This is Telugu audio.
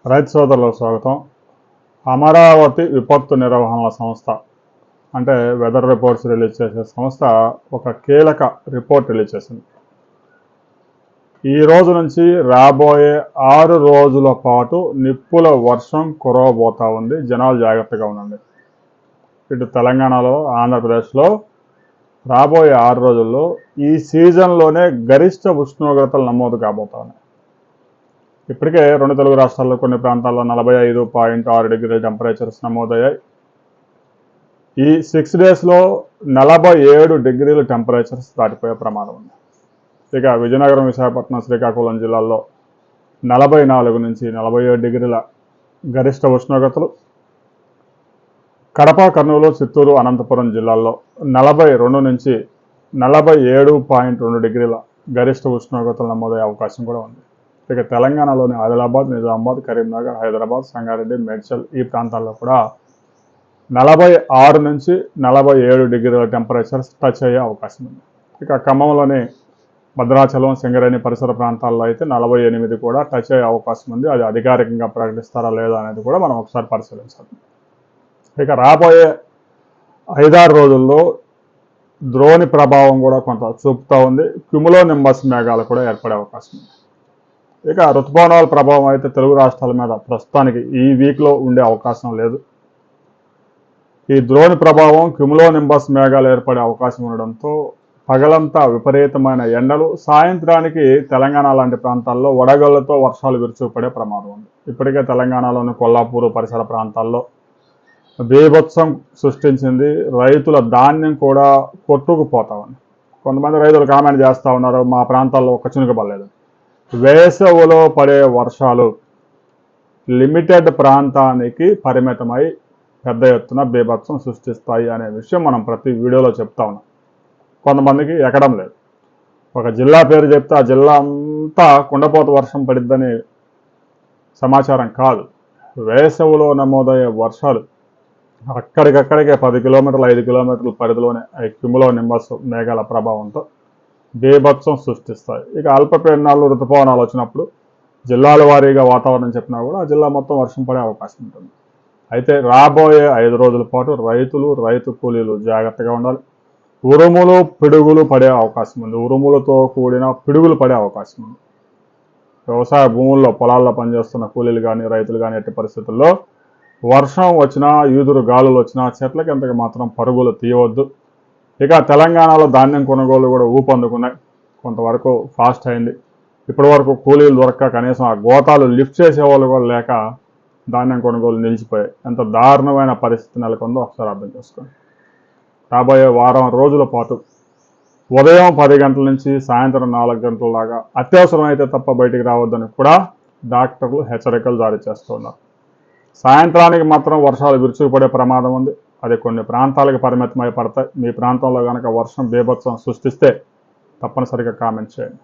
రైతు సోదరులకు స్వాగతం. అమరావతి విపత్తు నిర్వహణల సంస్థ అంటే వెదర్ రిపోర్ట్స్ రిలీజ్ చేసే సంస్థ ఒక కీలక రిపోర్ట్ రిలీజ్ చేసింది. ఈ రోజు నుంచి రాబోయే 6 రోజుల పాటు నిప్పుల వర్షం కురవబోతా ఉంది. జనాలు జాగ్రత్తగా ఉండండి. ఇటు తెలంగాణలో, ఆంధ్రప్రదేశ్లో రాబోయే 6 రోజుల్లో ఈ సీజన్లోనే గరిష్ట ఉష్ణోగ్రతలు నమోదు కాబోతా ఉన్నాయి. ఇప్పటికే 2 తెలుగు రాష్ట్రాల్లో కొన్ని ప్రాంతాల్లో 45.6 డిగ్రీల టెంపరేచర్స్ నమోదయ్యాయి. ఈ 6 డేస్లో 47 డిగ్రీల టెంపరేచర్స్ దాటిపోయే ప్రమాదం ఉంది. ఇక విజయనగరం, విశాఖపట్నం, శ్రీకాకుళం జిల్లాల్లో 44 నుంచి 47 డిగ్రీల గరిష్ట ఉష్ణోగ్రతలు, కడప, కర్నూలు, చిత్తూరు, అనంతపురం జిల్లాల్లో 42 నుంచి 47.2 డిగ్రీల గరిష్ట ఉష్ణోగ్రతలు నమోదయ్యే అవకాశం కూడా ఉంది. ఇక తెలంగాణలోని ఆదిలాబాద్, నిజామాబాద్, కరీంనగర్, హైదరాబాద్, సంగారెడ్డి, మేడ్చల్ ఈ ప్రాంతాల్లో కూడా 46 నుంచి 47 డిగ్రీల టెంపరేచర్స్ టచ్ అయ్యే అవకాశం ఉంది. ఇక ఖమ్మంలోని భద్రాచలం, సింగరేణి పరిసర ప్రాంతాల్లో అయితే 48 కూడా టచ్ అయ్యే అవకాశం ఉంది. అది అధికారికంగా ప్రకటిస్తారా లేదా అనేది కూడా మనం ఒకసారి పరిశీలించాలి. ఇక రాబోయే 5-6 రోజుల్లో ద్రోణి ప్రభావం కూడా కొంత చూపుతూ ఉంది. క్యుములో నింబస్ మేఘాలు కూడా ఏర్పడే అవకాశం ఉంది. ఇక ఋతుపవనాల ప్రభావం అయితే తెలుగు రాష్ట్రాల మీద ప్రస్తుతానికి ఈ వీక్లో ఉండే అవకాశం లేదు. ఈ ద్రోణి ప్రభావం, క్యుములో నింబస్ మేఘాలు ఏర్పడే అవకాశం ఉండడంతో పగలంతా విపరీతమైన ఎండలు, సాయంత్రానికి తెలంగాణ లాంటి ప్రాంతాల్లో వడగళ్లతో వర్షాలు విరుచుకుపడే ప్రమాదం ఉంది. ఇప్పటికే తెలంగాణలోని కొల్లాపూరు పరిసర ప్రాంతాల్లో బీభత్సం సృష్టించింది. రైతుల ధాన్యం కూడా కొట్టుకుపోతా ఉంది. కొంతమంది రైతులు కామెంట్ చేస్తూ ఉన్నారు, మా ప్రాంతాల్లో ఒక చినుకు పడలేదు. వేసవిలో పడే వర్షాలు లిమిటెడ్ ప్రాంతానికి పరిమితమై పెద్ద ఎత్తున బీభత్సం సృష్టిస్తాయి అనే విషయం మనం ప్రతి వీడియోలో చెప్తా ఉన్నాం. కొంతమందికి ఎక్కడం లేదు. ఒక జిల్లా పేరు చెప్తే ఆ జిల్లా అంతా కుండపోత వర్షం పడిద్దని సమాచారం కాదు. వేసవిలో నమోదయ్యే వర్షాలు అక్కడికక్కడికే 10 కిలోమీటర్లు, 5 కిలోమీటర్ల పరిధిలోనే క్యుములో నింబస్ మేఘాల ప్రభావంతో బీభత్సం సృష్టిస్తాయి. ఇక అల్పపీడనాలు, ఋతుపవనాలు వచ్చినప్పుడు జిల్లాల వారీగా వాతావరణం చెప్పినా కూడా ఆ జిల్లా మొత్తం వర్షం పడే అవకాశం ఉంటుంది. అయితే రాబోయే 5 రోజుల పాటు రైతులు, రైతు కూలీలు జాగ్రత్తగా ఉండాలి. ఉరుములు, పిడుగులు పడే అవకాశం ఉంది. ఉరుములతో కూడిన పిడుగులు పడే అవకాశం ఉంది. వ్యవసాయ భూముల్లో, పొలాల్లో పనిచేస్తున్న కూలీలు కానీ, రైతులు కానీ ఎట్టి పరిస్థితుల్లో వర్షం వచ్చినా, ఈదురు గాలులు వచ్చినా చెట్లకి ఎంతకు మాత్రం పరుగులు తీయవద్దు. ఇక తెలంగాణలో ధాన్యం కొనుగోలు కూడా ఊపందుకున్నాయి. కొంతవరకు ఫాస్ట్ అయింది. ఇప్పటి వరకు కూలీలు దొరక్క కనీసం ఆ గోతాలు లిఫ్ట్ చేసేవాళ్ళు కూడా లేక ధాన్యం కొనుగోలు నిలిచిపోయాయి. ఎంత దారుణమైన పరిస్థితి నెలకొందో ఒకసారి అర్థం చేసుకోండి. రాబోయే వారం రోజుల పాటు ఉదయం 10 గంటల నుంచి సాయంత్రం 4 గంటల దాకా అత్యవసరమైతే తప్ప బయటికి రావద్దని కూడా డాక్టర్లు హెచ్చరికలు జారీ చేస్తున్నారు. సాయంత్రానికి మాత్రం వర్షాలు విరుచుకుపడే ప్రమాదం ఉంది. అది కొన్ని ప్రాంతాలకు పరిమితమై పడతాయి. మీ ప్రాంతంలో కనుక వర్షం బీభత్సం సృష్టిస్తే తప్పనిసరిగా కామెంట్ చేయండి.